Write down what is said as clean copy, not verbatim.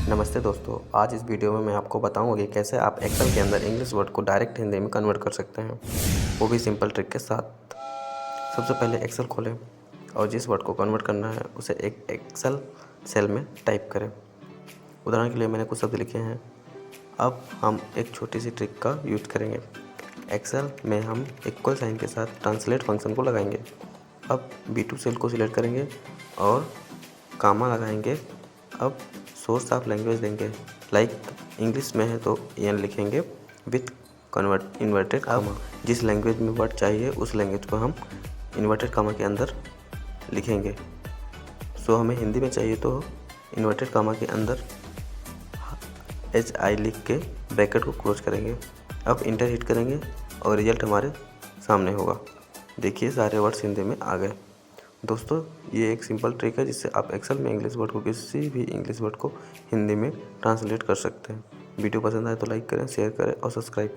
नमस्ते दोस्तों, आज इस वीडियो में मैं आपको बताऊंगा कि कैसे आप एक्सेल के अंदर इंग्लिश वर्ड को डायरेक्ट हिंदी में कन्वर्ट कर सकते हैं, वो भी सिंपल ट्रिक के साथ। सबसे पहले एक्सेल खोलें और जिस वर्ड को कन्वर्ट करना है उसे एक एक्सेल सेल में टाइप करें। उदाहरण के लिए मैंने कुछ शब्द लिखे हैं। अब हम एक छोटी सी ट्रिक का यूज करेंगे। एक्सेल में हम इक्वल साइन के साथ ट्रांसलेट फंक्शन को लगाएंगे। अब B2 सेल को सिलेक्ट करेंगे और कामा लगाएंगे। अब सोर्स ऑफ लैंग्वेज देंगे, लाइक इंग्लिश में है तो एन लिखेंगे विथ कन्वर्ट इन्वर्टेड कामा। जिस लैंग्वेज में वर्ड चाहिए उस लैंग्वेज को हम इन्वर्टेड कामा के अंदर लिखेंगे। सो हमें हिंदी में चाहिए तो इन्वर्टेड कामा के अंदर HI लिख के ब्रैकेट को क्लोज करेंगे। अब इंटर हिट करेंगे और रिजल्ट हमारे सामने होगा। देखिए सारे वर्ड्स हिंदी में आ गए। दोस्तों, ये एक सिंपल ट्रिक है जिससे आप एक्सेल में इंग्लिश वर्ड को किसी भी इंग्लिश वर्ड को हिंदी में ट्रांसलेट कर सकते हैं। वीडियो पसंद आए तो लाइक करें, शेयर करें और सब्सक्राइब करें।